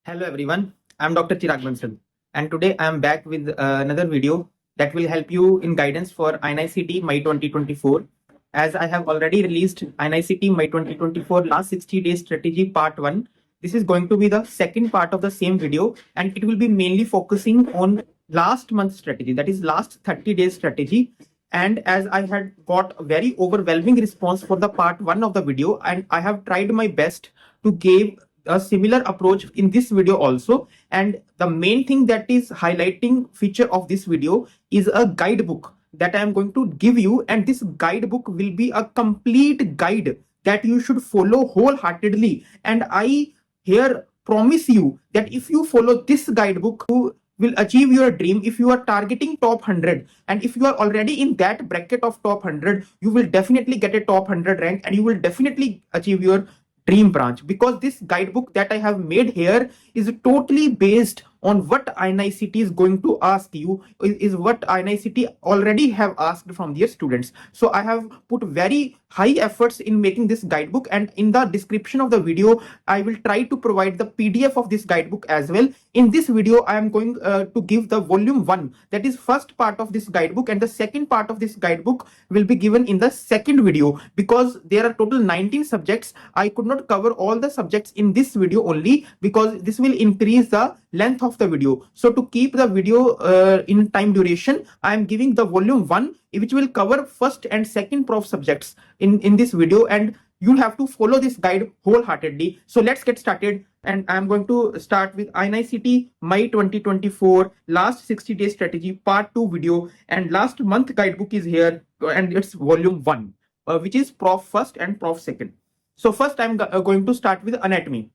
Hello everyone, I'm Dr. Chirag Bansal, and today I am back with another video that will help you in guidance for INICT My 2024. As I have already released INICT My 2024 last 60 days strategy part 1, this is going to be the second part of the same video, and it will be mainly focusing on last month strategy, that is last 30 days strategy. And as I had got a very overwhelming response for the part 1 of the video, and I have tried my best to give a similar approach in this video also. And the main thing that is highlighting feature of this video is a guidebook that I am going to give you, and this guidebook will be a complete guide that you should follow wholeheartedly. And I here promise you that if you follow this guidebook, you will achieve your dream. If you are targeting top 100, and if you are already in that bracket of top 100, you will definitely get a top 100 rank, and you will definitely achieve your dream branch, because this guidebook that I have made here is totally based on what INICT is going to ask you, is what INICT already have asked from their students. So I have put very high efforts in making this guidebook, and in the description of the video I will try to provide the PDF of this guidebook as well. In this video I am going to give the volume 1, that is first part of this guidebook, and the second part of this guidebook will be given in the second video, because there are total 19 subjects. I could not cover all the subjects in this video only, because this will increase the length of the video. So to keep the video in time duration, I am giving the volume 1, which will cover first and second prof subjects in this video, and you'll have to follow this guide wholeheartedly. So let's get started, and I'm going to start with INICT My 2024 last 60 day strategy part 2 video, and last month guidebook is here, and it's volume 1, which is prof first and prof second. So first I'm going to start with anatomy.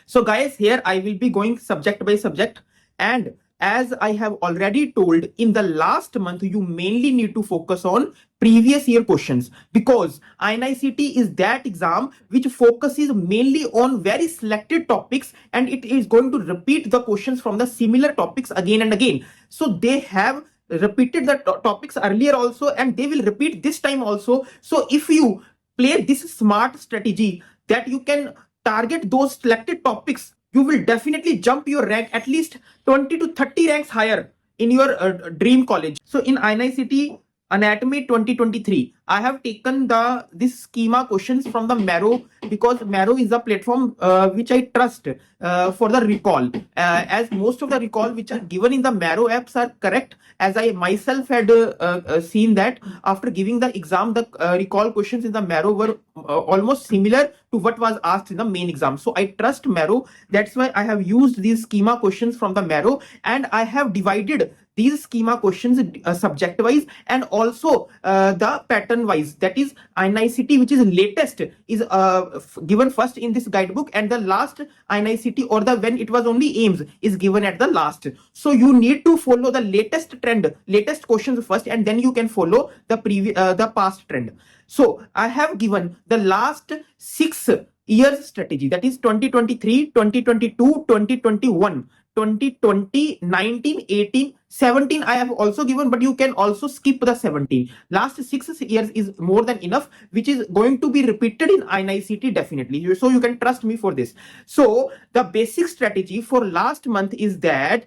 So guys, here I will be going subject by subject, and as I have already told, in the last month you mainly need to focus on previous year questions, because INICT is that exam which focuses mainly on very selected topics, and it is going to repeat the questions from the similar topics again and again. So they have repeated the topics earlier also, and they will repeat this time also. So if you play this smart strategy that you can target those selected topics, you will definitely jump your rank at least 20 to 30 ranks higher in your dream college. So in INICT Anatomy 2023, I have taken this schema questions from the Marrow, because Marrow is a platform which I trust for the recall, as most of the recall which are given in the Marrow apps are correct, as I myself had seen that after giving the exam, the recall questions in the Marrow were almost similar to what was asked in the main exam. So I trust Marrow. That's why I have used these schema questions from the Marrow, and I have divided these schema questions subject wise, and also the pattern wise. That is INICT which is latest is given first in this guidebook, and the last INICT, or the when it was only AIIMS, is given at the last. So you need to follow the latest trend, latest questions first, and then you can follow the the past trend. So I have given the last 6 years strategy, that is 2023, 2022, 2021, 2020, 19, 18, 17 I have also given, but you can also skip the 17. Last 6 years is more than enough, which is going to be repeated in INICT definitely. So you can trust me for this. So the basic strategy for last month is that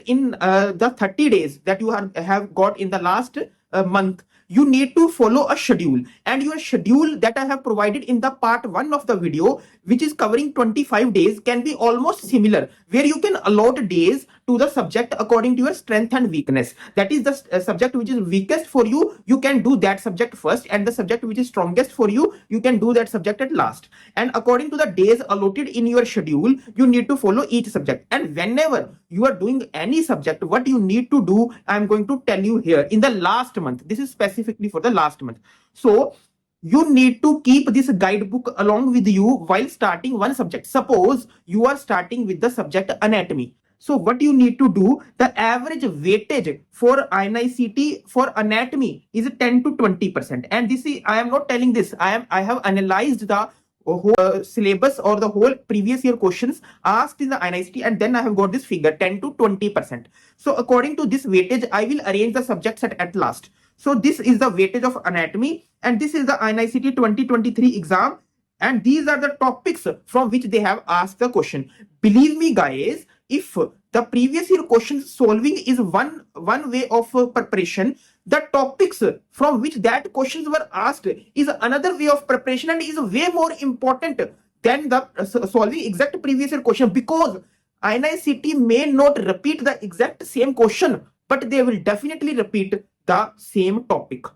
in the 30 days that you have got in the last month, you need to follow a schedule, and your schedule that I have provided in the part 1 of the video, which is covering 25 days, can be almost similar, where you can allot days to the subject according to your strength and weakness. That is the subject which is weakest for you, you can do that subject first, and the subject which is strongest for you, you can do that subject at last. And according to the days allotted in your schedule, you need to follow each subject. And whenever you are doing any subject, what you need to do, I am going to tell you here in the last month. This is specifically for the last month. So you need to keep this guidebook along with you while starting one subject. Suppose you are starting with the subject anatomy. So what you need to do, the average weightage for INICT for anatomy is 10 to 20%. And this is, I am not telling this, I have analyzed the whole syllabus or the whole previous year questions asked in the INICT, and then I have got this figure 10 to 20%. So according to this weightage, I will arrange the subjects at last. So this is the weightage of anatomy, and this is the INICT 2023 exam and these are the topics from which they have asked the question. Believe me guys, if the previous year question solving is one way of preparation, the topics from which that questions were asked is another way of preparation and is way more important than the solving exact previous year question, because INICT may not repeat the exact same question, but they will definitely repeat the same topic.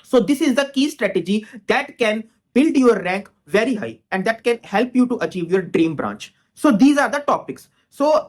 So this is the key strategy that can build your rank very high and that can help you to achieve your dream branch. So these are the topics. So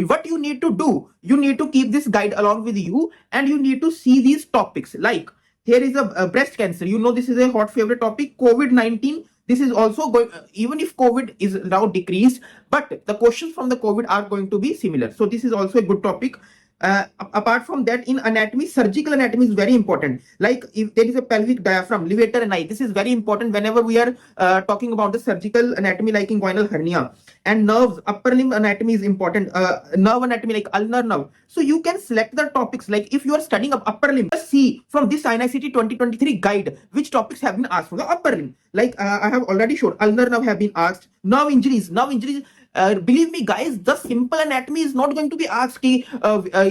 what you need to do, you need to keep this guide along with you and you need to see these topics. Like here is a breast cancer. You know, this is a hot favorite topic. COVID-19. This is also going, even if COVID is now decreased, but the questions from the COVID are going to be similar. So this is also a good topic. Apart from that, in anatomy, surgical anatomy is very important. Like if there is a pelvic diaphragm, levator and eye, this is very important whenever we are talking about the surgical anatomy, like inguinal hernia. And nerves, upper limb anatomy is important. Nerve anatomy like ulnar nerve. So you can select the topics. Like if you are studying upper limb, just see from this INICT 2023 guide which topics have been asked for the upper limb. Like I have already showed, ulnar nerve have been asked. Nerve injuries. Believe me guys, the simple anatomy is not going to be asked कि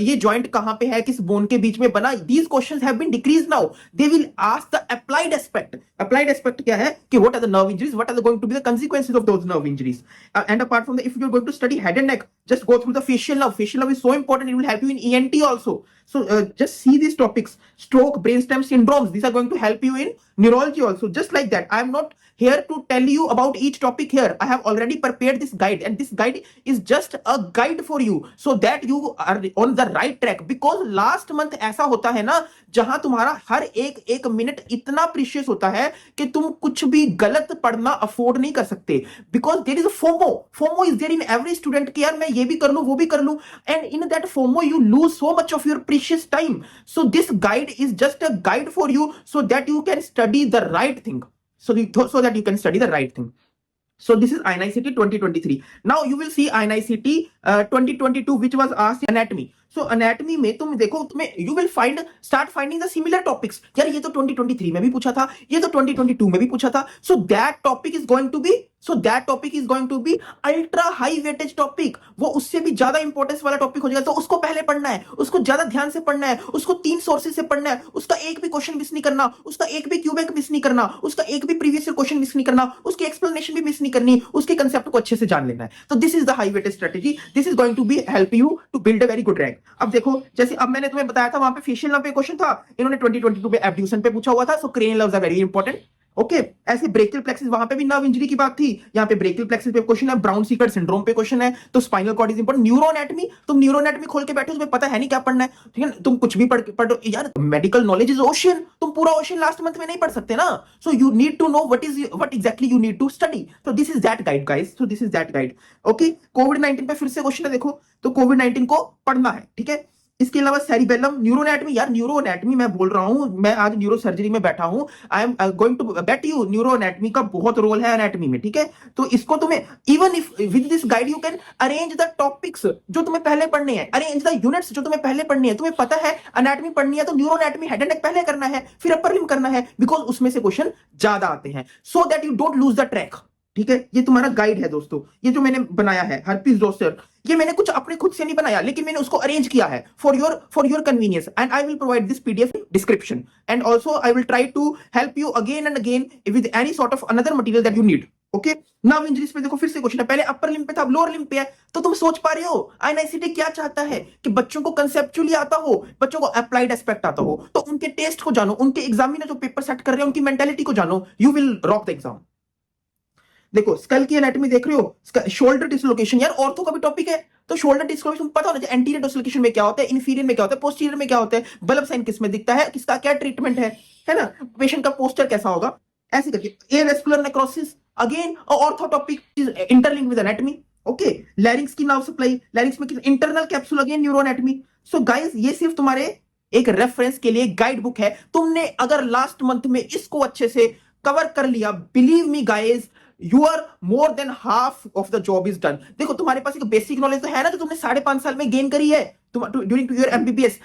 ये joint कहाँ पे है, किस bone के बीच में बना. These questions have been decreased now. They will ask the applied aspect. Applied aspect क्या है कि what are the nerve injuries, what are going to be the consequences of those nerve injuries. And apart from that, if you're going to study head and neck, just go through the facial nerve. Facial nerve is so important. It will help you in ENT also. So just see these topics. Stroke, brainstem syndromes. These are going to help you in neurology also. Just like that. I am not here to tell you about each topic here. I have already prepared this guide and this guide is just a guide for you so that you are on the right track. Because last month ऐसा होता है ना, जहां तुम्हारा हर एक minute इतना precious होता है कि तुम कुछ भी गलत पढ़ना अफोर्ड नहीं कर सकते. Because there is a FOMO is there in every student कि यार मैं ये भी कर लूं वो भी कर लूं, and in that FOMO you lose so much of your precious time. So this guide is just a guide for you so that you can study the right thing. So that you can study the right thing. So this is INICT 2023. Now you will see INICT 2022 which was asked anatomy. So anatomy में तुम देखो, तुम्हें you will start finding the similar topics. यार ये तो 2023 में भी पूछा था, ये तो 2022 में भी पूछा था. So that topic is going to be ultra high weightage topic. वो उससे भी ज्यादा इंपॉर्टेंस वाला टॉपिक हो जाएगा. तो उसको पहले पढ़ना है, उसको ज्यादा ध्यान से पढ़ना है, उसको 3 सोर्सेज से पढ़ना है, उसका एक भी क्वेश्चन मिस नहीं करना, उसका एक भी क्यूबैक मिस नहीं करना, उसका एक भी प्रीवियस ईयर क्वेश्चन मिस नहीं करना, उसकी एक्सप्लेनेशन भी मिस नहीं करनी, उसके कंसेप्ट को अच्छे से जान लेना है. तो this is the high weightage strategy. This is going to be help you to build a very good rank. अब देखो, जैसे अब मैंने तुम्हें बताया था वहां पे फेशियल नर्व पे क्वेश्चन था, इन्होंने 2022 में एब्ड्यूशन पे पूछा हुआ था. So cranial nerves are very important. Okay, ऐसे ब्रेकियल प्लेक्सिस, वहां पे भी नर्व इंजरी की बात थी, यहाँ पे ब्रेकियल प्लेक्सिस पे क्वेश्चन है, ब्राउन सीक्वेट सिंड्रोम पे क्वेश्चन है. तो spinal cord is important. Neuro anatomy, तुम न्यूरो एनाटमी खोल के बैठो, तुम्हें पता है नहीं क्या पढ़ना है, ठीक है. तुम कुछ भी पढ़ो यार. Medical knowledge is ocean. तुम पूरा ओशियन लास्ट मंथ में नहीं पढ़ सकते ना. So you need to know what exactly you need to study. So this is that guide guys. So this is that guide. Okay, कोविड-19 पे फिर से क्वेश्चन है, देखो. तो कोविड-19 को पढ़ना है, ठीक है. इसके अलावा सेरिबेलम, न्यूरो एनाटमी. यार न्यूरो एनाटमी मैं बोल रहा हूं, मैं आज न्यूरो सर्जरी में बैठा हूं. I am going to bet you neuro anatomy का बहुत रोल है एनाटमी में, ठीक है. तो इसको तुम्हें even if with this guide you can arrange the topics जो तुम्हें पहले पढ़ने हैं, अरेंज द यूनिट्स जो तुम्हें पहले पढ़नी है. तुम्हें पता है एनाटमी पढ़नी है तो neuro anatomy head and neck पहले करना है, फिर अपर लिम्ब करना है, बिकॉज उसमें से क्वेश्चन ज्यादा आते हैं. So that you don't lose the track, ठीक है. ये तुम्हारा गाइड है दोस्तों. ये जो मैंने बनाया है हर्पीस जोस्टर, ये मैंने कुछ अपने खुद से नहीं बनाया, लेकिन मैंने उसको अरेंज किया है for your convenience. And I will provide this PDF description. And also I will try to help you again and again with any sort of another material that you need. Okay, nerve injuries पे देखो फिर से question है. पहले upper limb पे था, अब lower limb पे है. तो तुम सोच पा रहे हो INICT क्या चाहता है कि बच्चों को कंसेप्चुअली आता हो, बच्चों को अप्लाइड एस्पेक्ट आता हो. तो उनके टेस्ट को जानो, उनके एग्जामिनर जो पेपर सेट कर रहे हैं उनकी मेंटालिटी को जानो. You will rock the exam. देखो स्कल की एनाटॉमी देख रहे हो, शोल्डर डिसलोकेशन. यार ऑर्थो का भी टॉपिक है. तो शोल्डर डिसलोकेशन पता होना चाहिए. एंटीरियर डिसलोकेशन में क्या होता है, इन्फीरियर में क्या होता है, पोस्टीरियर में क्या होता है, बल्ब साइन किस में दिखता है, किसका क्या ट्रीटमेंट है ना. पेशेंट का पोस्टर कैसा होगा, ऐसे करके. Avascular necrosis again ortho topic, interlink with anatomy. Okay, larynx की नर्व सप्लाई, लैरिंक्स में internal capsule, again neuro anatomy. So guys ये सिर्फ तुम्हारे एक रेफरेंस के लिए गाइड बुक है. तुमने अगर लास्ट मंथ में इसको अच्छे से कवर कर लिया, believe me guys, you are more than half of the job is done. देखो तुम्हारे पास एक बेसिक नॉलेज तो है ना, जो तुमने 5.5 साल में गेन करी है ड्यूरिंग टू योर MBBS.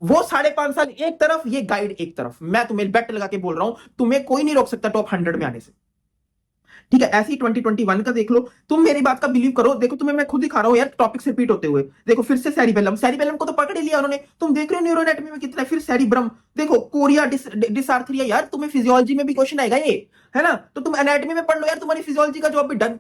वो 5.5 साल एक तरफ, ये गाइड एक तरफ. मैं तुम्हें बेट लगा के बोल रहा हूं, तुम्हें कोई नहीं रोक सकता टॉप 100 में आने से. ठीक है। ऐसे ही 2021 का देख लो, तुम मेरी बात का बिलीव करो, देखो तुम्हें मैं खुद दिखा रहा हूँ यार टॉपिक्स रिपीट होते हुए। देखो फिर से सेरिबेलम, सेरिबेलम को तो पकड़ ही लिया उन्होंने, तुम देख रहे हो न्यूरो एनाटॉमी में कितना है। फिर सेरिब्रम देखो, कोरिया डिसार्थरिया, यार तुम्हें फिजियोलॉजी में भी क्वेश्चन आएगा ये, है ना। तो तुम एनाटॉमी में पढ़ लो यार, तुम्हारी फिजियोलॉजी का जॉब भी डन।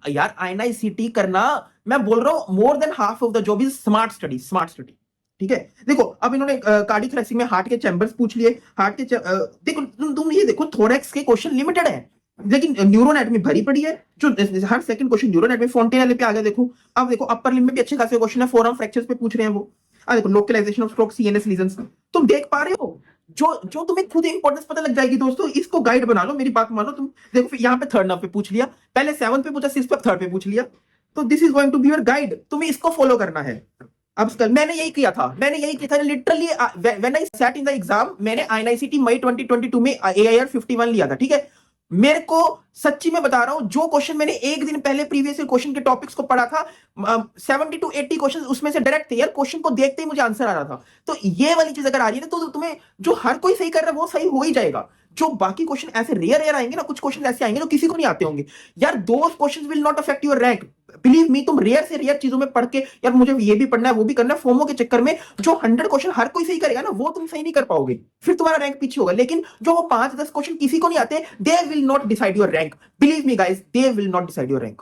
यार आईएनआईसीटी करना, मैं बोल रहा हूँ मोर than half of the job is smart study, smart study. ठीक है। देखो अब इन्होंने कार्डियोथोरेसिक में हार्ट के चैम्बर्स पूछ लिए, हार्ट के देखो तुम ये देखो थोरेक्स के क्वेश्चन लिमिटेड है, लेकिन न्यूरो एनाटॉमी भरी पड़ी है। जो हर सेकंड क्वेश्चन न्यूरो एनाटॉमी, फोंटेनेले पे आ गया देखो। अब देखो अपर लिम्ब में भी अच्छे खासे क्वेश्चन है, फोरआर्म फ्रैक्चर्स पे पूछ रहे हैं वो। अब देखो localization of stroke, CNS lesions, तुम देख पा रहे हो। जो तुम्हें खुद इंपॉर्टेंस पता लग जाएगी दोस्तों, इसको गाइड बना लो, मेरी बात मानो तुम। देखो फिर यहाँ पे थर्ड नर्व पे पूछ लिया, पहले 7 पे पूछा, 6 पे, थर्ड पे पूछ लिया। तो this is going to be your guide, तुम्हें इसको फॉलो करना है। अब कल मैंने यही किया था literally when I sat in the exam. मैंने आईएनआईसीटी मई 2022 में एआईआर 51 लिया था। ठीक है। मेरे को सच्ची में बता रहा हूं, जो क्वेश्चन मैंने एक दिन पहले प्रीवियस ईयर क्वेश्चन के टॉपिक्स को पढ़ा था, 70 to 80 क्वेश्चन उसमें से डायरेक्ट थे यार, क्वेश्चन को देखते ही मुझे आंसर आ रहा था। तो ये वाली चीज अगर आ रही है ना, तो तुम्हें जो हर कोई सही कर रहा है वो सही हो ही जाएगा। जो बाकी क्वेश्चन ऐसे रेयर आएंगे ना, कुछ क्वेश्चन ऐसे आएंगे जो किसी को नहीं आते होंगे यार, those questions will not affect your rank. Believe me, तुम रेयर से रेयर चीजों में पढ़ के यार मुझे ये भी पढ़ना है वो भी करना है, फोमो के चक्कर में जो 100 क्वेश्चन हर कोई सही करेगा ना, वो तुम सही नहीं कर पाओगे, फिर तुम्हारा रैंक पीछे होगा। लेकिन जो वो 5-10 क्वेश्चन किसी को नहीं आते, they will not decide your rank. Believe me guys, they will not decide your rank.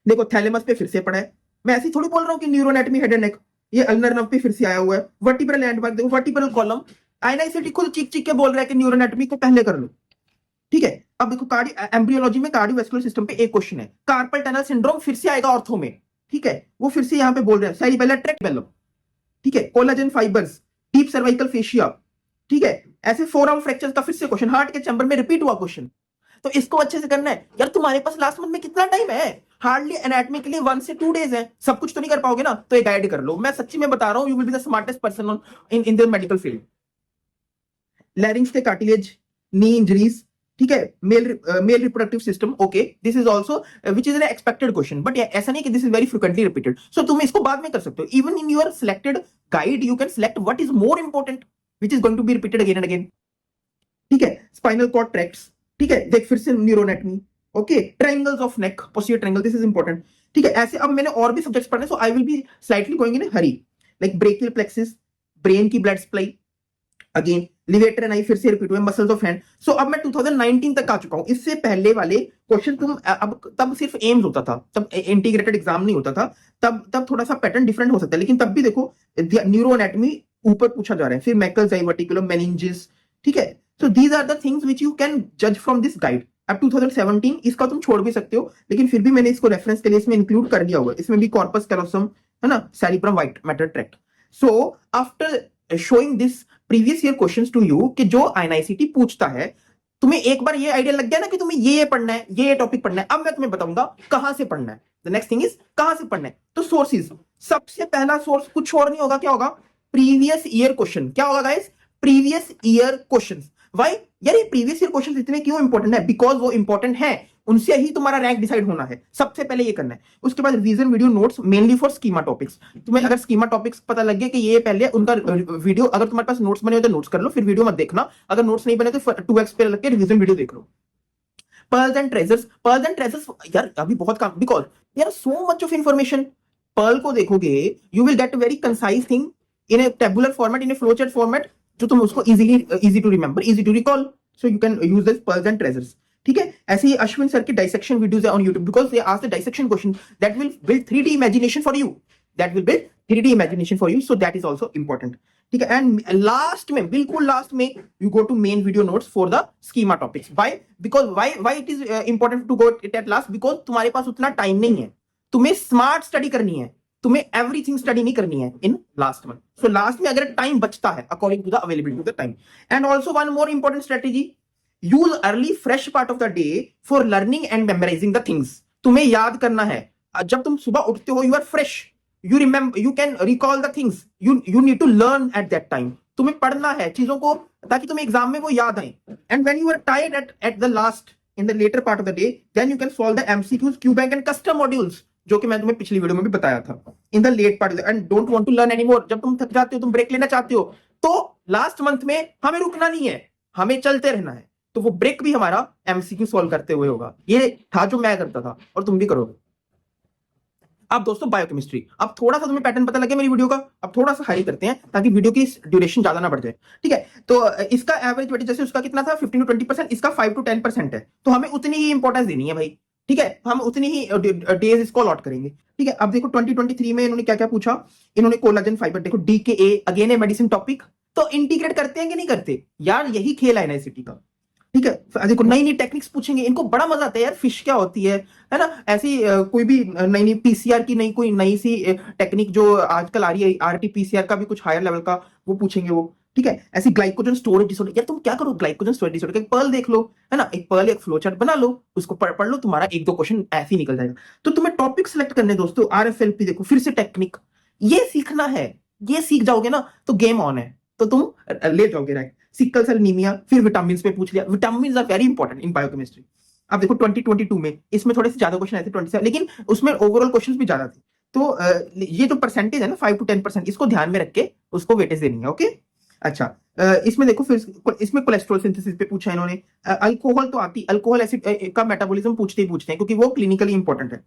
देखो थैलेमस पे फिर से पढ़ा है, मैं ऐसे थोड़ी बोल रहा हूँ कि neuro anatomy, head and neck, ये अल्नर नर्व पे फिर से आया हुआ है। वर्टिब्रल लैंडमार्क देखो, वर्टिब्रल कॉलम, आईएनआईसीटी खुद चीख चीख के बोल रहा है कि न्यूरो एनाटॉमी को पहले कर लो। ठीक है। अब देखो एम्ब्रियोलॉजी में कार्डियोवैस्कुलर सिस्टम पे एक क्वेश्चन है, कार्पल टनल सिंड्रोम फिर से आएगा ऑर्थो में। ठीक है। वो फिर से यहां पे बोल रहे हैं सेरिबेलर ट्रैक्ट, ठीक है, collagen fibres, deep cervical fascia. ठीक है। ऐसे फोरआर्म फ्रैक्चर्स का फिर से क्वेश्चन, हार्ट के चैम्बर में रिपीट हुआ क्वेश्चन। तो इसको अच्छे से करना है यार। तुम्हारे पास लास्ट मंथ में कितना टाइम है? हार्डली एनाटॉमी के लिए 1 से 2 डेज है। सब कुछ तो नहीं कर पाओगे ना, तो ये गाइड कर लो। मैं सच्ची में बता रहा हूं, you will be the smartest person in the medical field. Larynx के कार्टिलेज, नी इंजरीज, ठीक है, male reproductive system, okay, this is also which is an expected question, but ऐसा नहीं कि this is very frequently repeated. So तुम इसको बाद में कर सकते हो। Even in your selected guide you can select what is more important, which is going to be repeated again and again. ठीक है। स्पाइनल कॉर्ड ट्रैक्ट्स, ठीक है, देख फिर से neuro anatomy, okay, triangles of neck, posterior triangle, this is important. ठीक है। ऐसे अब मैंने और भी सब्जेक्ट्स पढ़ने, so I will be slightly going in hurry, like brachial plexus, brain की blood supply, again levator and I फिर से रिपीट हुए, मसल्स ऑफ हैंड। सो अब मैं 2019 तक आ चुका हूं। इससे पहले वाले क्वेश्चन तुम अब, तब सिर्फ एम्स होता था, तब इंटीग्रेटेड एग्जाम नहीं होता था, तब थोड़ा सा पैटर्न डिफरेंट हो सकता है, लेकिन तब भी देखो न्यूरो एनाटॉमी ऊपर पूछा जा रहा है, फिर मैकल्स वर्टिकुलम, मेनिंजेस। ठीक है। So these are the things which you can जज फ्रॉम दिस गाइड। अब 2017 इसका तुम छोड़ भी सकते हो, लेकिन फिर भी मैंने इसको रेफरेंस के लिए इसमें इंक्लूड कर दिया हुआ है। इसमें भी कॉर्पस कैलोसम, है ना, cerebrum white matter tract. So after showing this previous year questions to you कि जो आईएनआईसीटी पूछता है, तुम्हें एक बार ये आइडिया लग गया ना कि तुम्हें ये पढ़ना है, ये टॉपिक पढ़ना है। अब मैं तुम्हें बताऊंगा कहां से पढ़ना है। द नेक्स्ट थिंग इज कहां से पढ़ना है। तो सोर्सेज, सबसे पहला सोर्स कुछ और नहीं होगा, क्या होगा? Previous year question. क्या होगा guys? Previous year questions. Why यार, ये प्रीवियस ईयर क्वेश्चंस इतने क्यों इंपॉर्टेंट है? बिकॉज वो इंपॉर्टेंट है, उनसे ही तुम्हारा रैंक डिसाइड होना है। सबसे पहले ये करना है। उसके बाद revision video notes mainly for schema topics. तुम्हें अगर स्कीमा टॉपिक्स पता लग गया कि ये पहले उनका वीडियो, अगर तुम्हारे पास नोट्स बने हो तो नोट्स कर लो, फिर वीडियो मत देखना। अगर नोट्स नहीं बने तो 2x पे लग के रिवीजन वीडियो देख लो। Pearls and treasures, pearls and treasures यार अभी बहुत काम, बिकॉज यार so much of information. Pearl को देखोगे, you will get very concise thing in a tabular format, in a flow chart format, जो तुम उसको easy to remember, easy to recall. So you can use this pearls and treasures. ठीक है। ऐसे ही Ashwin sir के डाइसेक्शन वीडियोस है on YouTube, because they ask the dissection question that will build 3D imagination for you, that will build 3D imagination for you, so that is also important. ठीक है। And last में, बिल्कुल लास्ट में, you go to main video notes for the schema topics. Why? Because why it is important to go it at last? Because तुम्हारे पास उतना time नहीं है, तुम्हें स्मार्ट स्टडी करनी है, तुम्हें एवरीथिंग स्टडी नहीं करनी है in last month. So last में अगर टाइम बचता है according to the availability of the time. And also one more important strategy, use early fresh part of the day for learning and memorizing the things. तुम्हें याद करना है, जब तुम सुबह उठते हो, you are fresh, you remember, you can recall the things, you need to learn at that time. तुम्हें पढ़ना है चीजों को ताकि तुम्हें एग्जाम में वो याद आए। And when you are tired at the last, in the latter part of the day, then you can solve the MCQs, Q bank and custom modules, जो कि मैं तुम्हें पिछली वीडियो में भी बताया था। In the late part and don't want to learn anymore, जब तुम थक जाते हो, तुम ब्रेक लेना चाहते हो, तो लास्ट मंथ में हमें रुकना नहीं है, हमें चलते रहना है। तो वो ब्रेक भी हमारा एमसीक्यू सॉल्व करते हुए होगा। ये था जो मैं करता था और तुम भी करोगे। अब दोस्तों बायोकेमिस्ट्री, अब थोड़ा सा तुम्हें पैटर्न पता लगे मेरी वीडियो का, अब थोड़ा सा हाई करते हैं ताकि वीडियो की ड्यूरेशन ज्यादा ना बढ़ जाए। ठीक है, तो इसका एवरेज वेटेज जैसे उसका कितना था 15 to 20%, इसका 5 to 10% है, तो हमें उतनी ही इंपॉर्टेंस देनी है भाई। ठीक है, हम उतनी ही डेज इसको अलॉट करेंगे। ठीक है, अब देखो 2023 में इन्होंने क्या क्या पूछा। इन्होंने कोलाजन फाइबर, देखो DKA again a medicine topic, तो इंटीग्रेट करते हैं कि नहीं करते यार, यही खेल है एनआईसीटी का। ठीक है, देखो नई नई टेक्निक्स पूछेंगे, इनको बड़ा मजा आता है यार, फिश क्या होती है ना, ऐसी कोई भी नई नई पीसीआर की नई कोई नई सी टेक्निक जो आजकल आ रही है, आरटी-पीसीआर का भी कुछ हायर लेवल का वो पूछेंगे वो। ठीक है, ऐसी ग्लाइकोजन स्टोरेज डिसऑर्डर, यार तुम क्या करो, ग्लाइकोजन स्टोरेज डिसऑर्डर का पर्ल देख लो, है ना, एक पर्ल एक फ्लो चार्ट बना लो, उसको पढ़ लो, तुम्हारा एक दो क्वेश्चन ऐसे ही निकल जाएगा। तो तुम्हें टॉपिक सेलेक्ट करने दोस्तों, आरएफएलपी देखो फिर से टेक्निक, ये सीखना है, ये सीख जाओगे ना तो गेम ऑन है, तो तुम ले जाओगे रैंक। सिकल सेल एनीमिया, फिर विटामिन पे पूछ लिया, vitamin are very important in biochemistry. अब देखो 2022 में इसमें थोड़े से ज्यादा क्वेश्चन आए थे 27, लेकिन उसमें ओवरऑल क्वेश्चंस भी ज्यादा थे। तो ये जो परसेंटेज है ना 5 to 10%, इसको ध्यान में रख के उसको वेटेज देनी है। ओके, अच्छा, इसमें देखो फिर इसमें कोलेस्ट्रॉल सिंथेसिस पे पूछा इन्होंने। अल्कोहल तो आती, अल्कोहल एसिड का मेटाबॉलिज्म पूछते ही पूछते हैं क्योंकि वो क्लिनिकली इंपॉर्टेंट है।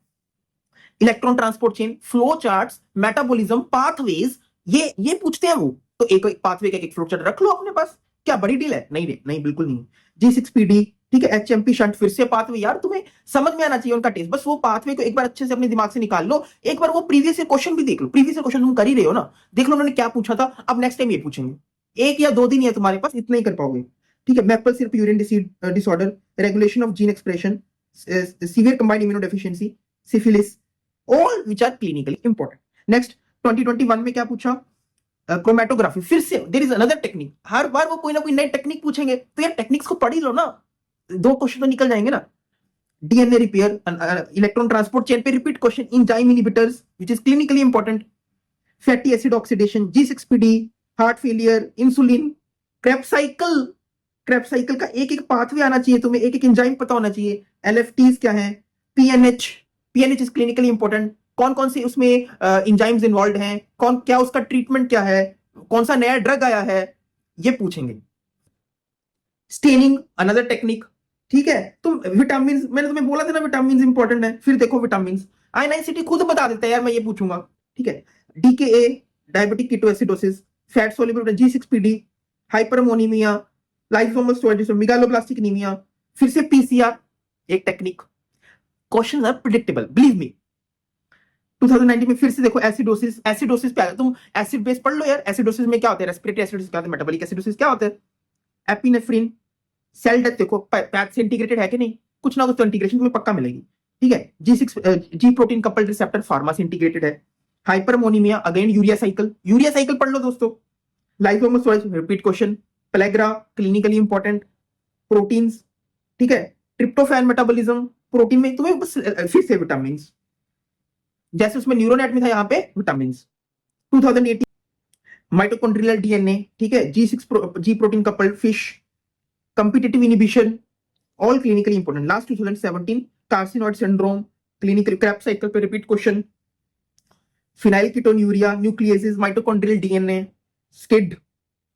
Electron transport chain, flow charts, metabolism, pathways, ये पूछते हैं वो। तो एक पाथवे का एक फ्लो चार्ट रख लो अपने पास, क्या बड़ी डील है? नहीं रे, नहीं बिल्कुल नहीं। G6PD, ठीक है, एचएमपी शंट, फिर से पाथवे, यार तुम्हें समझ में आना चाहिए उनका टेस्ट, बस वो पाथवे को एक बार अच्छे से अपने दिमाग से निकाल लो, एक बार वो प्रीवियस क्वेश्चन भी देख लो, प्रीवियस क्वेश्चन तुम कर ही रहे हो ना, देख लो उन्होंने क्या पूछा था, अब नेक्स्ट टाइम ये पूछेंगे। एक या दो दिन है तुम्हारे पास, इतना ही कर पाओगे। ठीक है, maple syrup urine disorder, regulation of gene expression, severe combined immunodeficiency, syphilis, all which are clinically important. Next 2021 में क्या पूछा, क्रोमेटोग्राफी, फिर से देयर इज अनदर टेक्निक, हर बार वो कोई ना कोई नई टेक्निक पूछेंगे, तो यार टेक्निक्स को पढ़ ही लो ना, दो क्वेश्चन तो निकल जाएंगे ना। DNA repair, electron transport chain पे repeat question, enzyme inhibitors which is clinically important, fatty acid oxidation, G6PD, heart failure, insulin, Krebs cycle का एक एक पाथवे आना चाहिए तुम्हें, एक एक एंजाइम पता होना चाहिए, एलएफटीज क्या है, पीएनएच इज क्लिनिकली इंपॉर्टेंट, कौन कौन सी उसमें एंजाइम्स इन्वॉल्व हैं, कौन क्या उसका ट्रीटमेंट क्या है, कौन सा नया ड्रग आया है, ये पूछेंगे। Staining another technique. ठीक है, तो विटामिन, मैंने तुम्हें बोला था ना विटामिन इंपॉर्टेंट है, फिर देखो विटामिन, आयनाइसिटी खुद बता देता है यार, मैं ये पूछूंगा। ठीक है, DKA, diabetic ketoacidosis, fat soluble, G6PD, hyperammonaemia, lysosomal storage disorder, megaloblastic anaemia, फिर से पीसीआर, एक technique. Questions are predictable, believe me. 2019 में फिर से देखो एसिडोसिस, एसिडोसिस पे तुम एसिड बेस पढ़ लो यार, एसिडोसिस में क्या होता है, रेस्पिरेटरी एसिडोसिस क्या होता है, मेटाबॉलिक एसिडोसिस क्या होता है, एपिनेफ्रिन, सेल डेथ, देखो पैथ से इंटीग्रेटेड है कि नहीं, कुछ ना कुछ तो इंटीग्रेशन तुम्हें पक्का मिलेगी। ठीक है, G protein coupled receptor, pharma से इंटीग्रेटेड है। हाइपरमोनीमिया अगेन यूरिया साइकिल पढ़ लो दोस्तों। Lysosomal storage repeat question, pellagra clinically important, proteins, ठीक है, ट्रिप्टोफैन मेटाबॉलिज्म, प्रोटीन में तुम्हें बस फिर से विटामिन, जैसे उसमें न्यूरोनेट में था यहाँ पे विटामिन। 2018 माइटोकॉन्ड्रियल डीएनए, ठीक है, G protein coupled fish, competitive inhibition, all clinically important. Last 2017 carcinoid syndrome, clinical Krebs cycle पे repeat question, phenyl ketonuria, nucleosis, mitochondrial DNA, SCID.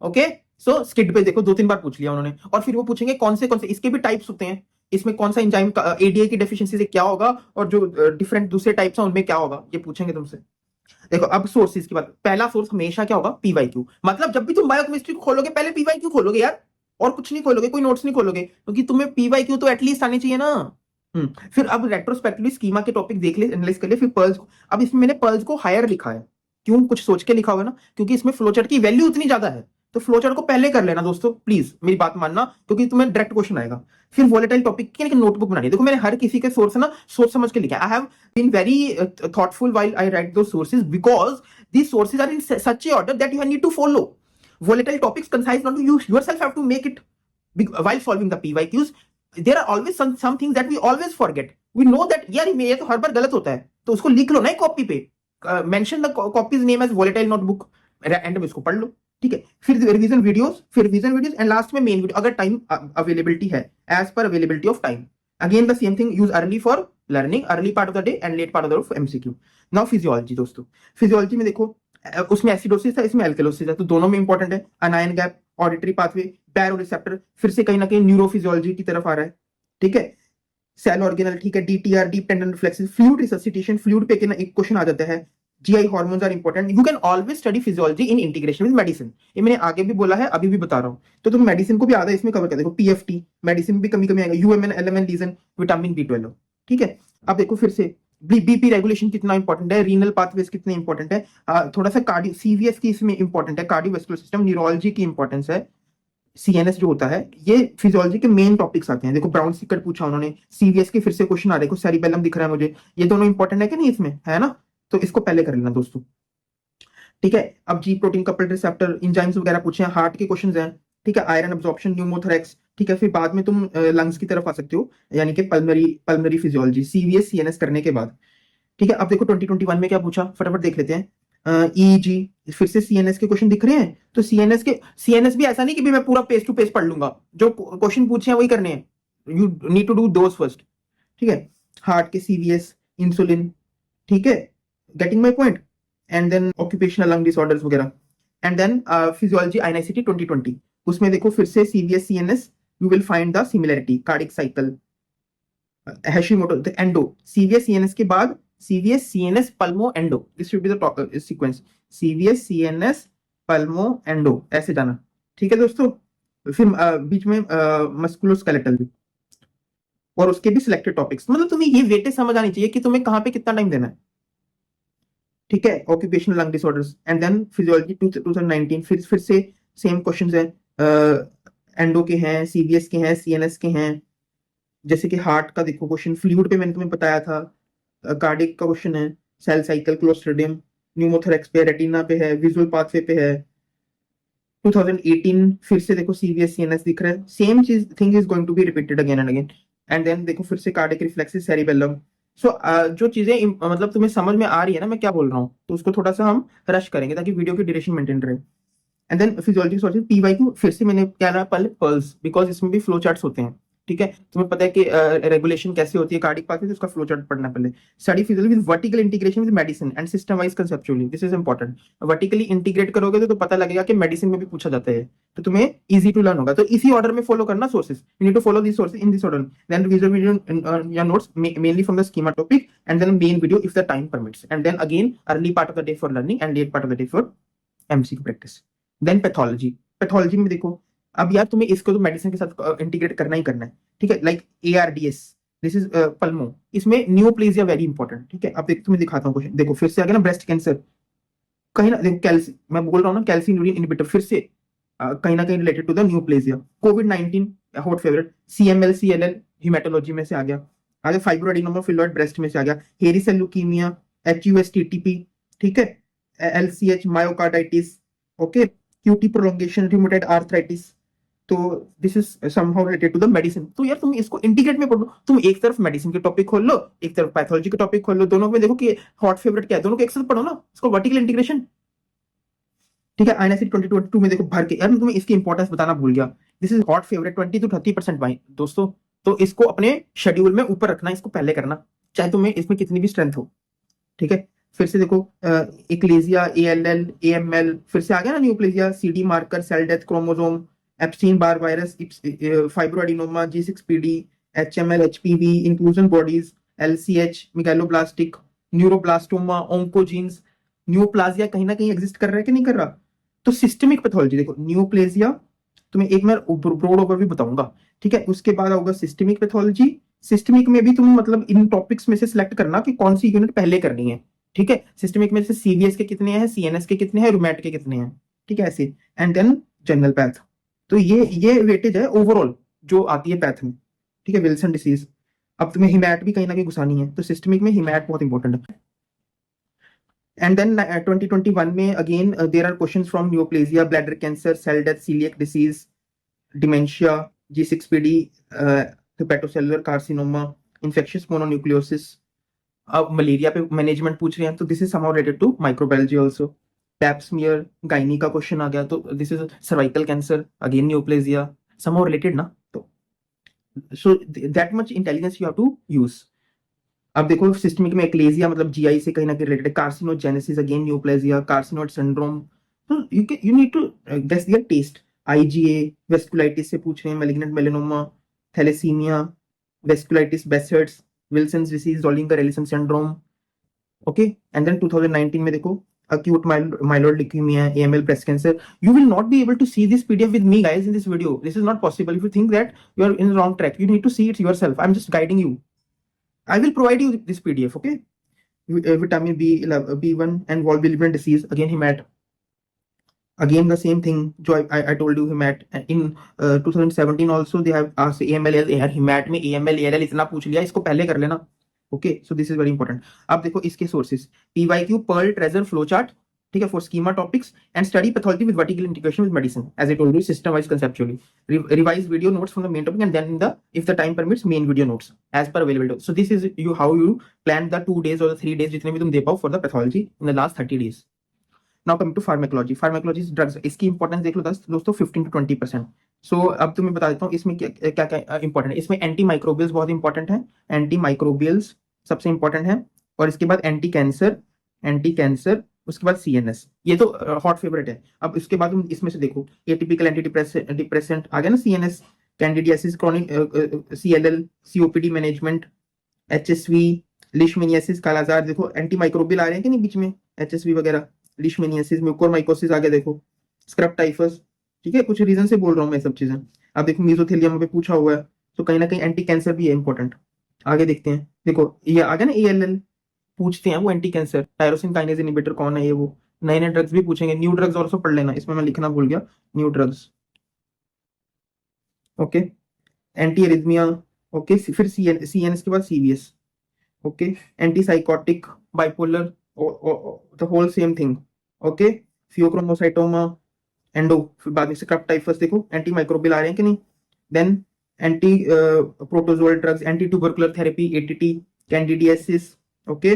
Okay, so SCID पे देखो दो तीन बार पूछ लिया उन्होंने, और फिर वो पूछेंगे कौन से इसके भी टाइप्स होते हैं, इसमें कौन सा एंजाइम का एडीए की डेफिशिएंसी से क्या होगा, और जो डिफरेंट दूसरे टाइप्स हैं उनमें क्या होगा, ये पूछेंगे तुमसे। देखो अब सोर्सेज की बात, पहला सोर्स हमेशा क्या होगा, पीवाईक्यू, मतलब जब भी तुम बायोकेमिस्ट्री खोलोगे पहले पीवाईक्यू खोलोगे यार, और कुछ नहीं खोलोगे, कोई नोट्स नहीं खोलोगे, क्योंकि तुम्हें पीवाईक्यू तो एटलीस्ट आनी चाहिए ना। फिर अब रेट्रोस्पेक्टिवली स्कीमा के टॉपिक देख ले, एनालाइज कर ले, फिर पर्ल्स को, अब इसमें मैंने पर्ल्स को हायर लिखा है, क्यों, कुछ सोच के लिखा होगा ना, क्योंकि इसमें फ्लोचार्ट की वैल्यू उतनी ज्यादा है, तो फ्लोचार्ट को पहले कर लेना दोस्तों, प्लीज मेरी बात मानना, क्योंकि तुम्हें डायरेक्ट क्वेश्चन आएगा। फिर वोलेटाइल टॉपिक की नोटबुक बनानी है, देखो मैंने हर किसी के सोर्स ना सोच समझ के लिखा है, I have been very thoughtful while I write those sources, because these sources are in such a order that you need to follow. Volatile topics concise, not to you yourself have to make it while solving the PYQs. There are always some things that we always forget. We know that यार ये तो हर बार गलत होता है, तो उसको लिख लो ना कॉपी पे, mention the copy's name as volatile notebook, end में इसको पढ़ लो। ठीक है, फिर रिवीजन वीडियोस, एंड लास्ट में मेन वीडियो, अगर टाइम अवेलेबिलिटी है, as per availability of time. Again the same thing, use early for learning, early part of the day and late part of the day for MCQ. Now physiology दोस्तों, physiology में देखो उसमें acidosis था, इसमें alkalosis है, तो दोनों में इंपॉर्टेंट है। अनायन गैप, ऑडिटरी पाथवे, बैरो रिसेप्टर, फिर से कहीं ना कहीं न्यूरोफिजियोलॉजी की तरफ आ रहा है, ठीक है। सेल ऑर्गेनल, ठीक है, DTR, deep tendon reflexes, fluid resuscitation, fluid पे एक क्वेश्चन आ जाता है। GI hormones are important, you can always study physiology in integration with medicine. ये मैंने आगे भी बोला है, अभी भी बता रहा हूँ, तो तुम मेडिसिन को भी आधा इसमें कवर कर देखो। पीएफटी मेडिसिन भी कमी कमी आएगा, यूएमएन, एलएमएन लीजन, विटामिन बी 12, ठीक है। अब देखो फिर से बीपी रेगुलेशन कितना इंपॉर्टेंट है, रीनल पाथवेज कितने इंपॉर्टेंट है, थोड़ा सा कार्डियो सीवीएस की इसमें इंपॉर्टेंट है, कार्डियोवास्कुलर सिस्टम, न्यूरोलॉजी की इंपॉर्टेंस है, सीएनएस जो होता है, ये फिजियोलॉजी के मेन टॉपिक्स आते हैं। देखो ब्राउन सिकट पूछा उन्होंने, सीवीएस के फिर से क्वेश्चन आ रहे हैं, सेरिबेलम दिख रहा है मुझे, ये दोनों इंपॉर्टेंट है कि नहीं इसमें, है ना, तो इसको पहले कर लेना दोस्तों, ठीक है। अब जी प्रोटीन कपल्ड रिसेप्टर, इंजाइम्स वगैरह पूछे हैं, हार्ट के क्वेश्चंस हैं, ठीक है, आयरन अब्जॉर्प्शन, न्यूमोथोरैक्स, ठीक है। फिर बाद में तुम लंग्स की तरफ आ सकते हो, यानी कि पल्मनरी फिजियोलॉजी, सीवीएस सीएनएस करने के बाद, ठीक है। अब देखो 2021 में क्या पूछा, फटाफट देख लेते हैं। ईजी, फिर से सीएनएस के क्वेश्चन दिख रहे हैं, तो सीएनएस भी ऐसा नहीं कि भी मैं पूरा पेज टू पेज पढ़ लूंगा, जो क्वेश्चन पूछे हैं वही करने हैं, you need to do those first, ठीक है। हार्ट के सीवीएस, इंसुलिन, ठीक है, getting my point, and then occupational lung disorders वगैरह, एंड देन फिजियोलॉजी आईएनआईसीटी 2020, उसमें देखो फिर से CVS CNS, you will find the similarity, cardiac cycle, Hashimoto, endo, CVS CNS के बाद CVS CNS pulmo endo, this should be the sequence, CVS CNS pulmo endo, ऐसे जाना, ठीक है दोस्तों। फिर बीच में मस्कुलोस्केलेटल भी, और उसके भी सिलेक्टेड टॉपिक्स, मतलब तुम्हें ये वेटेज समझ आनी चाहिए कि तुम्हें कहां पे कितना टाइम देना है, ठीक है। Occupational lung disorders, and then physiology 2019, फिर से सेम क्वेश्चंस है, एंडो के हैं, सीवीएस के हैं, सीएनएस के हैं, जैसे कि हार्ट का देखो क्वेश्चन, फ्लूइड पे मैंने तुम्हें बताया था, कार्डिक का क्वेश्चन है, सेल साइकिल, क्लोस्ट्रिडियम, न्यूमोथोरैक्स पे, रेटिना पे है, विजुअल पाथवे पे है। 2018 फिर से देखो सीवीएस सीएनएस दिख रहा है, सेम चीज thing is going to be repeated again and again, and then देखो फिर से कार्डिक रिफ्लेक्सेस, सेरिबेलम। सो जो चीजें मतलब तुम्हें समझ में आ रही है ना मैं क्या बोल रहा हूँ, तो उसको थोड़ा सा हम रश करेंगे ताकि वीडियो की ड्यूरेशन मेंटेन रहे। And then physiology sources, PYQ, फिर से मैंने क्या रहा पहले पल्स, बिकॉज इसमें भी फ्लो चार्ट्स होते हैं, ठीक है। तुम्हें पता है कि रेगुलेशन कैसे होती है कार्डिक पाथवे, उसका फ्लो चार्ट पढ़ना पहले। Study physiology with vertical integration with medicine and system wise conceptually, this is important. Vertically integrate करोगे तो पता लगेगा कि मेडिसिन में भी पूछा जाता है, तो तुम्हें इजी टू लर्न होगा। तो इसी ऑर्डर में फॉलो करना sources, you need to follow this sources in this order, then revision video या notes mainly from the schema topic, and then main video if the time permits, and then again early part of the day for learning and late part of the day for MCQ practice. Then pathology में देखो, अब यार तुम्हें इसको तो medicine के साथ integrate करना ही करना है, ठीक है। Like ARDS, this is pulmo, इसमें न्यूप्लेजिया वेरी इंपॉर्टेंट, ठीक है। अब तुम्हें दिखाता हूँ क्वेश्चन, देखो फिर से आ गया ना ब्रेस्ट कैंसर, कहीं ना देखो मैं बोल रहा हूँ ना कैल्सिन्यूरिन इनहिबिटर, फिर से कहीं ना कहीं रिलेटेड टू द न्यूप्लेजिया। कोविड-19 hot favourite, CML CLL haematology में से आ गया, आगे फाइब्रोएडिनोमा फिलोइड ब्रेस्ट में से आ गया, हेरी सेल ल्यूकीमिया, HUS TTP, ठीक है, LCH myocarditis, okay, QT prolongation, rheumatoid arthritis, तो this is somehow related to the medicine. तो यार तुम इसको इंटीग्रेट में पढ़ो, तुम एक तरफ मेडिसिन के टॉपिक खोल लो, एक तरफ पैथोलॉजी के टॉपिक खोल लो, दोनों में देखो कि हॉट फेवरेट क्या है, दोनों को एक साथ पढ़ो ना, इसको वर्टिकल इंटीग्रेशन, ठीक है। INICET 2022 में देखो भर के, यार मैं तुम्हें इसकी इंपॉर्टेंस बताना भूल गया, this is hot favourite 20 to 30% भाई दोस्तों, तो इसको अपने शेड्यूल में ऊपर रखना, इसको पहले करना, चाहे तुम्हें इसमें कितनी भी स्ट्रेंथ हो, ठीक है। फिर से देखो इक्लेजिया, ALL, AML, फिर से आ गया ना neoplasia, CD marker, cell death, chromosome, Epstein Barr virus, fibroadenoma, G6PD, HML, HPV, inclusion bodies, LCH, megaloblastic, neuroblastoma, oncogenes, neoplasia कहीं ना कहीं एग्जिस्ट कर रहा है कि नहीं कर रहा। तो सिस्टमिक पैथोलॉजी देखो, न्यूप्लेजिया तुम्हें एक मैं ब्रॉड ओवरव्यू बताऊंगा, ठीक है। उसके बाद होगा सिस्टमिक पैथोलॉजी, सिस्टमिक में भी तुम मतलब इन टॉपिक्स में से सिलेक्ट करना कि कौन सी यूनिट पहले करनी है, ठीक है। सिस्टमिक में से CVS के कितने हैं, CNS के कितने हैं, रूमेट के कितने हैं, ठीक है, ऐसे, एंड देन जनरल पैथ। तो ये वेटेज है ओवरऑल जो आती है पैथ में, ठीक है। विल्सन डिसीज, अब तुम्हें हिमैट भी कहीं ना कहीं घुसानी है, तो सिस्टमिक में हिमैट बहुत इंपॉर्टेंट है। एंड देन 2021 में again there are questions from neoplasia, bladder cancer, cell death, coeliac disease, dementia, G6PD, hepatocellular carcinoma, infectious mononucleosis. अब मलेरिया पे मैनेजमेंट पूछ रहे हैं, तो this is somehow related to microbiology also. Pap smear, gynae का question आ गया, तो this is cervical cancer, again neoplasia, somehow related ना, तो so that much intelligence you have to use. अब देखो सिस्टमिक में एक्लेजिया मतलब GI से कहीं ना कहीं related, carcinogenesis, again neoplasia, carcinoid syndrome, तो you need to guess their test. IgA, vasculitis से पूछ रहे हैं, malignant melanoma, thalassaemia, vasculitis Behcet's, Wilson's disease, Zollinger Ellison syndrome. Okay, and then 2019 में देखो acute myeloid leukemia, AML, breast cancer. You will not be able to see this PDF with me, guys, in this video. This is not possible. If you think that you are in the wrong track, you need to see it yourself. I'm just guiding you. I will provide you this PDF. Okay, vitamin B1 and wall bilirubin disease, again hemat. Again the same thing. I told you hemat in 2017 also they have asked AML AR hemat में AML ALL इतना पूछ लिया, इसको पहले कर लेना. Okay, so this is very important. अब देखो इसके sources, PYQ pearl treasure flow chart, ठीक है, for schema topics and study pathology with vertical integration with medicine, as I told you, system wise conceptually. Revise video notes from the main topic and then in the, if the time permits, main video notes as per available. So this is you how you plan the 2 days or the 3 days जितने भी तुम दे पाओ for the pathology in the last 30 days. Now coming to pharmacology. Pharmacology drugs, इसकी importance देख लो दोस्तों 15 to 20%. सो अब तुम्हें बता देता हूँ इसमें क्या क्या इंपॉर्टेंट है. इसमें एंटी माइक्रोबियल्स बहुत इंपॉर्टेंट है, एंटी माइक्रोबियल्स सबसे इंपॉर्टेंट है, और इसके बाद एंटी कैंसर, उसके बाद CNS, ये तो हॉट फेवरेट है. अब इसके बाद तुम इसमें से देखो एटिपिकल एंटी डिप्रेसेंट आ गया ना, CNS, candidiasis, chronic CLL, COPD management, HSV, लिशमेनियासिस, कालाजार. देखो एंटी माइक्रोबियल आ रहे हैं कि नहीं बीच में, HSV वगैरह, लिशमेनियासिस, म्यूकोरमाइकोसिस आ गया, देखो स्क्रब टाइफस. ठीक है, कुछ रीजन से बोल रहा हूँ मैं सब चीजें. अब देखो मीजोथेलियम पे पूछा हुआ है, तो कहीं ना कहीं एंटी कैंसर भी है इंपॉर्टेंट. आगे देखते हैं, देखो ये आ गया ना ALL, पूछते हैं वो anti cancer. Tyrosine kinase inhibitor कौन है, ये वो. नए नए ड्रग्स भी पूछेंगे. न्यू ड्रग्स ऑल्सो पढ़ लेना, इसमें मैं लिखना भूल गया, new drugs. Okay, anti arrhythmia. Okay, फिर CNS के बाद CVS. Okay, anti psychotic, bipolar, the whole same thing. Okay, pheochromocytoma, endo, फिर बाद में स्क्रब टाइफस. देखो एंटी माइक्रोबियल आ रहे हैं कि नहीं. Then anti protozoal drugs, anti tubercular therapy, ATT, candidiasis. Okay,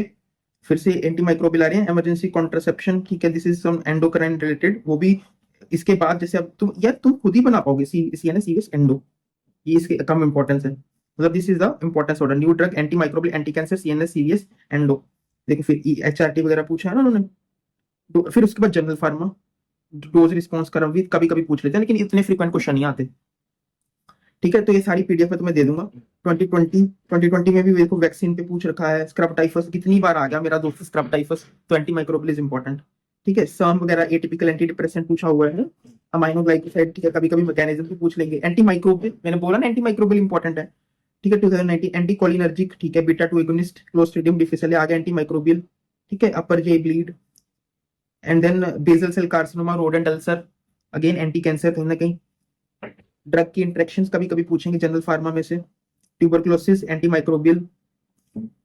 फिर से एंटी माइक्रोबियल आ रहे हैं, इमरजेंसी कॉन्ट्रासेप्शन. ठीक है, this is some endocrine related, वो भी. इसके बाद जैसे अब तुम खुद ही बना पाओगे CNS, CVS, एंडो, ये इसके कम इंपॉर्टेंस है. मतलब this is the importance order. New drug, anti microbial, anti cancer, CNS, CVS, endo. देखो फिर HRT वगैरह पूछा है ना उन्होंने. फिर उसके बाद general pharma, dose response curve भी कभी कभी पूछ लेते हैं, लेकिन इतने फ्रीक्वेंट क्वेश्चन नहीं आते. ठीक है, तो ये सारी PDF में तुम्हें दे दूंगा. 2020 में भी देखो वैक्सीन पे पूछ रखा है. स्क्रब टाइफस कितनी बार आ गया मेरा दोस्त, स्क्रब टाइफस. तो एंटी माइक्रोबियल इज इंपॉर्टेंट. ठीक है, सर्म वगैरह, एटिपिकल एंटी डिप्रेसेंट पूछा हुआ है, अमाइनो ग्लाइकोसाइड. ठीक है, कभी कभी मैकेनिज्म भी पूछ लेंगे. एंटी माइक्रोबियल, मैंने बोला ना एंटी माइक्रोबियल इंपॉर्टेंट है. ठीक है, 2019 एंटी कोलिनर्जिक. ठीक है, बीटा 2 एगोनिस्ट, क्लोस्ट्रिडियम डिफिसिल आ गया, एंटी माइक्रोबियल. ठीक है, upper GI bleed, and then basal cell carcinoma, rodent ulcer, again anti cancer. कहीं ना कहीं ड्रग की इंटरेक्शंस कभी कभी पूछेंगे जनरल फार्मा में से. Tuberculosis, anti microbial.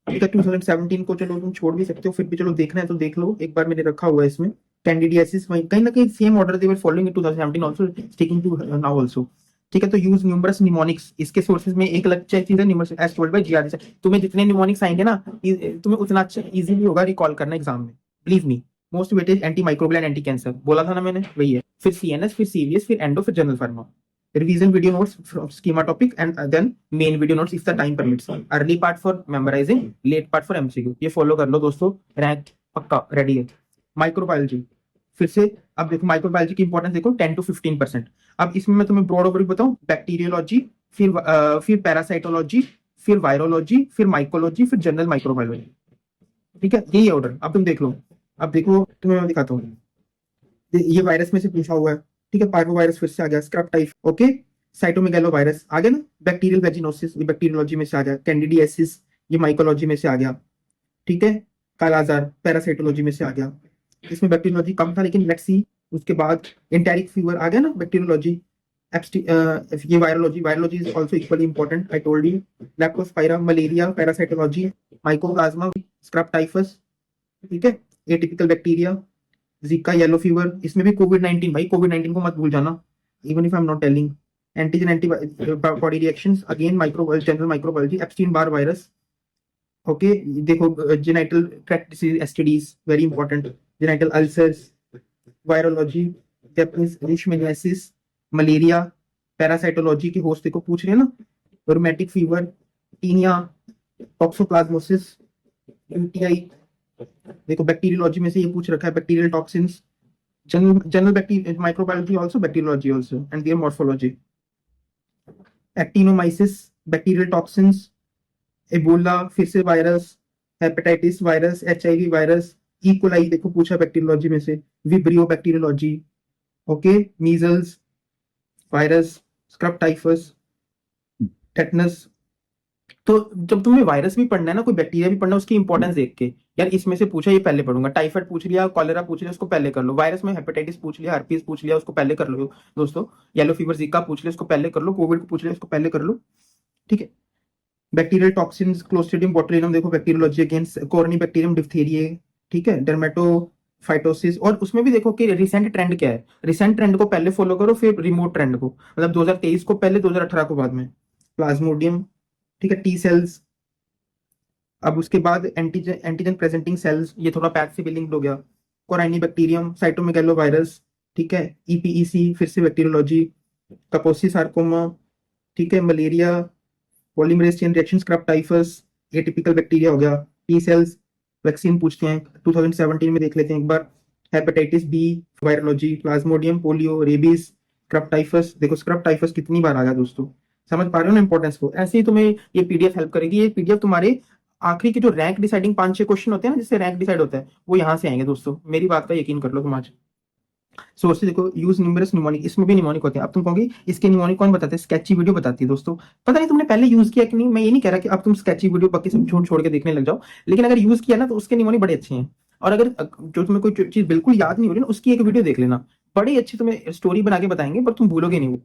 ठीक है, 2017 को चलो तुम छोड़ भी सकते हो, फिर भी चलो देखना है तो देख लो एक बार, मैंने रखा हुआ है इसमें. कैंडिडियासिस, कहीं ना कहीं same order they were following in 2017 also, sticking to now also. ठीक है, तो यूज न्यूमरस निमोनिक्स. इसके सोर्सेज में एक अच्छा चीज है numerous as told by GR. तुम्हें जितने निमोनिक्स आएंगे ना, तुम्हें उतना अच्छा इजीली होगा रिकॉल करना एग्जाम में, believe me. Most weightage anti microbial and anti cancer बोला था ना मैंने, वही है. फिर CNS, फिर CVS, फिर एंडो, फिर general pharma. Revision video notes from schema topic and then main video notes if the time permits. Early part for memorizing, late part for MCQ. ये फॉलो कर लो दोस्तों, रैंक पक्का रेडी है. Microbiology, फिर से अब देखो माइक्रोबायोलॉजी की इंपॉर्टेंस देखो 10 to 15%. अब इसमें मैं तुम्हें ब्रॉड ओवरव्यू बताऊं. बैक्टीरियोलॉजी, फिर पैरासाइटोलॉजी, फिर वायरोलॉजी, फिर माइकोलॉजी, फिर जनरल माइक्रोबायोलॉजी. ठीक है, यही ऑर्डर. अब तुम देख लो. अब देखो तुम्हें मैं दिखाता हूँ, ये वायरस में से पूछा हुआ है. ठीक है, पार्वोवायरस फिर से आ गया, स्क्रब टाइफ. ओके, साइटोमेगालो वायरस आ गया ना, बैक्टीरियल वेजिनोसिस, ये बैक्टीरियोलॉजी में से आ गया. कैंडिडियासिस, ये माइकोलॉजी में से आ गया. ठीक है, कालाजार पैरासाइटोलॉजी में से आ गया. इसमें बैक्टीरियोलॉजी कम था, लेकिन लेट्स सी. उसके बाद एंटेरिक फीवर आ गया ना, बैक्टीरियोलॉजी. ये virology is also equally important, I told you. Leptospira, malaria, parasitology, mycoplasma, scrub typhus. ठीक है, atypical bacteria, Zika, yellow fever. इसमें भी कोविड-19, भाई कोविड-19 को मत भूल जाना, even if I am not telling. Antigen antibody reactions, again general microbiology. Epstein Barr virus. Okay, देखो genital tract disease, STDs very important. Genital ulcers, virology, Japanese leishmaniasis, malaria, parasitology के होस्ट देखो पूछ रहे हैं ना, rheumatic fever, tinea, toxoplasmosis, UTI. देखो bacteriology में से ये पूछ रखा है, bacterial toxins. general bacteria, microbiology also, bacteriology also, and their morphology. Actinomyces, bacterial toxins, Ebola फिर से virus, hepatitis virus, HIV virus, E coli देखो पूछा बैक्टीरियोलॉजी में से, vibrio bacteriology, okay, measles virus, scrub typhus, tetanus. तो जब तुम्हें virus भी पढ़ना है ना, कोई बैक्टीरिया भी पढ़ना है, उसकी इंपॉर्टेंस देख के यार इसमें से पूछा ये पहले पढ़ूंगा। टाइफाइड पूछ लिया, कॉलेरा पूछ लिया, उसको पहले कर लो। वायरस में हेपेटाइटिस पूछ लिया, हर्पीस पूछ लिया, उसको पहले कर लो दोस्तों। येलो फीवर, जीका पूछ लिया, उसको पहले कर लो। कोविड को पूछ लिया, उसको पहले कर लो, ठीक है। बैक्टीरियल टॉक्सिन्स, क्लोस्ट्रिडियम बोटुलिनम देखो बैक्टीरियोलॉजी अगेंस्ट कोरोनी बैक्टीरियम डिप्थीरिया, ठीक है, डर्मेटोफाइटोसिस। और उसमें भी देखो कि रिसेंट ट्रेंड क्या है, रिसेंट ट्रेंड को पहले फॉलो करो, फिर रिमोट ट्रेंड को, मतलब 2023 को पहले, 2018 को बाद में। प्लाज्मोडियम, ठीक है, टी सेल्स। अब उसके बाद एंटीजन एंटीजन प्रेजेंटिंग सेल्स, ये थोड़ा पैथ से भी लिंक्ड हो गया। कोराइनी बैक्टीरियम, साइटोमेगेलो वायरस, ठीक है, ईपीईसी फिर से बैक्टीरियोलॉजी, कपोसी सार्कोमा, ठीक है, malaria, polymerase chain reaction, scrub typhus, atypical bacteria हो गया। टी सेल्स वैक्सीन पूछते हैं, 2017 में देख लेते हैं एक बार। Hepatitis B, virology, plasmodium, polio, rabies, scrub typhus. देखो स्क्रब टाइफस कितनी बार आ गया दोस्तों, समझ पा रहे हो ना इंपॉर्टेंस को। ऐसे ही तुम्हें ये पीडीएफ हेल्प करेगी। ये पीडीएफ तुम्हारे आखिरी के जो रैंक डिसाइडिंग 5-6 क्वेश्चन होते हैं ना, जिससे रैंक डिसाइड होता है, वो यहाँ से आएंगे दोस्तों, मेरी बात का यकीन कर लो तुम आज। सोर्सेज देखो, यूज न्यूमरस निमोनिक, इसमें भी निमोनिक होते हैं। अब तुम कहोगे इसके निमोनिक कौन बताते हैं, स्केची वीडियो बताती है दोस्तों। पता नहीं तुमने पहले यूज किया कि नहीं, मैं ये नहीं कह रहा कि अब तुम स्केची वीडियो बाकी सब छोड़ छोड़ के देखने लग जाओ, लेकिन अगर यूज किया ना तो उसके निमोनिक बड़े अच्छे हैं। और अगर जो तुम्हें कोई चीज बिल्कुल याद नहीं हो रही ना, उसकी एक वीडियो देख लेना, बड़ी अच्छी तुम्हें स्टोरी बना के बताएंगे, पर तुम भूलोगे नहीं वो,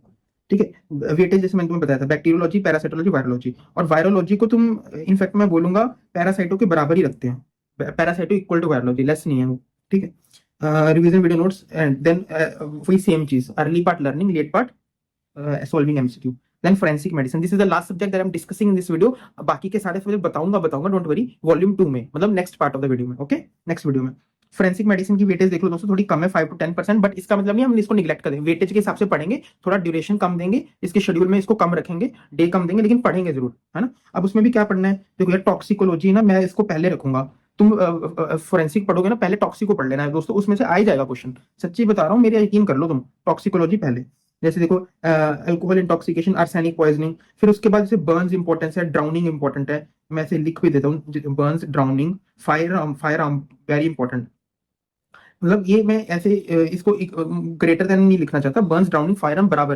ठीक है। वेटेज जैसे मैंने तुम्हें बताया था, बैक्टीरियोलॉजी, पैरासाइटोलॉजी, वायरोलॉजी। और वायरोलॉजी को तुम इनफैक्ट मैं बोलूंगा पैरासाइटो के बराबर ही रखते हैं, parasito equal to virology, less नहीं है वो, ठीक है। Revision video notes and then वही सेम चीज, early part learning, late part solving MCQ, then forensic medicine. This is the last subject that I am discussing in this video. बाकी के सारे सब्जेक्ट बताऊंगा, डोंट वरी, वॉल्यूम 2 में, मतलब next part of the video में, okay, next video में। Forensic medicine की weightage देख लो दोस्तों, थोड़ी कम है, 5 to 10%, बट इसका मतलब नहीं हम इसको निगलेक्ट करें, वेटेज के हिसाब से पढ़ेंगे, थोड़ा ड्यूरेशन कम देंगे, इसके शेड्यूल में इसको कम रखेंगे, डे कम देंगे, लेकिन पढ़ेंगे जरूर, है ना। अब उसमें भी क्या पढ़ना है, देखो यार टॉक्सिकोलॉजी ना, मैं इसको पहले रखूंगा। तुम फोरेंसिक पढ़ोगे ना, पहले टॉक्सिको पढ़ लेना है दोस्तों, उसमें से आ ही जाएगा क्वेश्चन, सच्ची बता रहा हूँ, मेरे यकीन कर लो तुम, टॉक्सिकोलॉजी पहले। जैसे देखो अल्कोहल इंटॉक्सिकेशन, आर्सेनिक पॉइजनिंग, फिर उसके बाद जैसे बर्न्स इंपॉर्टेंस है, ड्राउनिंग इंपॉर्टेंट है, मैं इसे लिख भी देता हूँ, Burns, drowning, fire arm very important. मतलब ये मैं ऐसे इसको ग्रेटर देन नहीं लिखना चाहता, बर्न्स, ड्राउनिंग, फायर आर्म बराबर,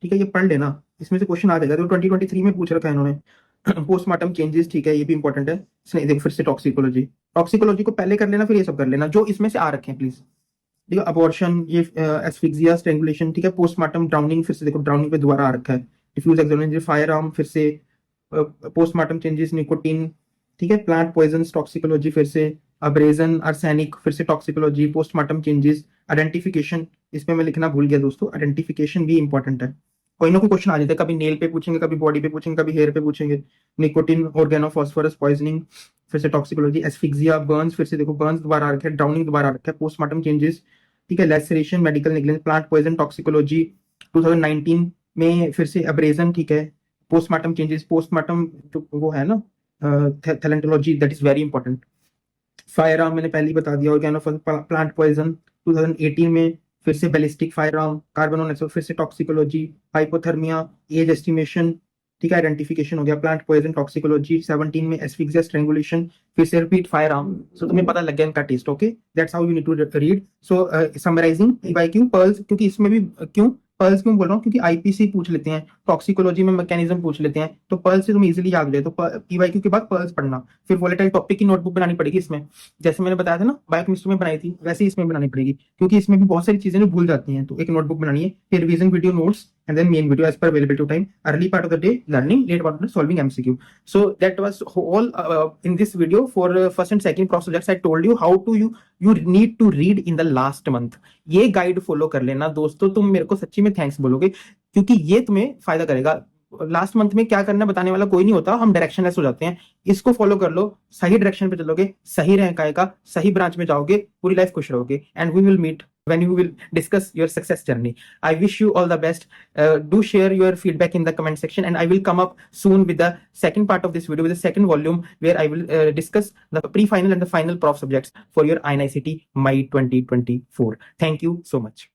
ठीक है, ये पढ़ लेना, इसमें से क्वेश्चन आ जाएगा। तो 2023 में पूछ रखा है इन्होंने। पोस्टमार्टम चेंजेस, ठीक है, ये भी इंपॉर्टेंट है। देखो फिर से टॉक्सिकोलॉजी, टॉक्सिकोलॉजी को पहले कर लेना, फिर ये सब कर लेना जो इसमें से आ रखे हैं प्लीज, ठीक है। अबॉर्शन, ये एस्फिक्सिया, स्ट्रेंगुलेशन, ठीक है। पोस्टमार्टम ड्राउनिंग, फिर से देखो ड्राउनिंग पे दोबारा आ रखा है। डिफ्यूज एक्सोलेशन, फायर आर्म, फिर से पोस्टमार्टम चेंजेस, निकोटीन, ठीक है। प्लांट पॉइजन टॉक्सिकोलॉजी, फिर से अब्रेजन, आर्सेनिक, फिर से टॉक्सिकोलॉजी, पोस्टमार्टम चेंजेस, आइडेंटिफिकेशन, इसमें मैं लिखना भूल गया दोस्तों, आइडेंटिफिकेशन भी इंपॉर्टेंट है। कोई ना कोई क्वेश्चन आ जाता है, कभी नेल पे पूछेंगे, कभी बॉडी पे पूछेंगे, कभी हेयर पे पूछेंगे। निकोटिन, ऑर्गेनोफॉस्फोरस पॉइजनिंग, फिर से टॉक्सिकोलॉजी, एस्फिक्सिया, बर्न्स, फिर से देखो बर्न्स दोबारा आ रखा है, ड्राउनिंग दोबारा आ रखा है, पोस्टमार्टम चेंजेस, ठीक है, laceration, medical negligence, plant poison toxicology 2019 में, फिर से अब्रेजन, ठीक है। पोस्टमार्टम चेंजेस, पोस्टमार्टम जो वो है ना, thanatology, that is very important. Firearm मैंने पहले ही बता दिया, ऑर्गेनोफॉस्फोरस, प्लांट पॉइजन 2018 में, फिर से ballistic fire arm, carbon monoxide, फिर से टॉक्सिकोलॉजी, हाइपोथर्मिया, एज एस्टिमेशन, ठीक है, आइडेंटिफिकेशन हो गया। प्लांट पॉइजन टॉक्सिकोलॉजी 17 में, एस्फिक्सिया, स्ट्रेंगुलेशन, फिर से रिपीट फायर आर्म। सो तुम्हें पता लग गया इनका test, okay, that's how you need to read. So summarising PYQ pearls, क्योंकि इसमें भी क्यों पर्ल्स क्यों बोल रहा हूँ, क्योंकि आईपीसी पूछ लेते हैं, टॉक्सिकोलॉजी में मैकेनिज्म पूछ लेते हैं, तो पर्ल्स से तुम इजीली याद ले, तो पीवाईक्यू के बाद पर्ल्स पढ़ना। फिर वोलेटाइल टॉपिक की नोटबुक बनानी पड़ेगी इसमें, जैसे मैंने बताया था ना बायोकेमिस्ट्री में बनाई थी, वैसे ही इसमें बनानी पड़ेगी, क्योंकि इसमें भी बहुत सारी चीजें जो भूल जाती हैं, तो एक नोटबुक बनानी है, फिर revision video notes, and then main video as per availability time, early part of the day learning, late part of the day solving MCQ. So that was all in this video for first and second cross subjects. I told you how to you need to read in the last month. ये guide follow कर लेना दोस्तों, तुम मेरे को सच्ची में thanks बोलोगे, क्योंकि ये तुम्हें फायदा करेगा। लास्ट मंथ में क्या करना बताने वाला कोई नहीं होता, हम डायरेक्शनलेस हो जाते हैं। इसको फॉलो कर लो, सही डायरेक्शन पे चलोगे, सही रैंक आएगा, सही ब्रांच में जाओगे, पूरी लाइफ खुश रहोगे, and we will meet when you will discuss your success journey. I wish you all the best. Do share your feedback in the comment section, and I will come up soon with the second part of this video, with the second volume, where I will discuss the pre-final and the final prof subjects for your INICET MY 2024. Thank you so much.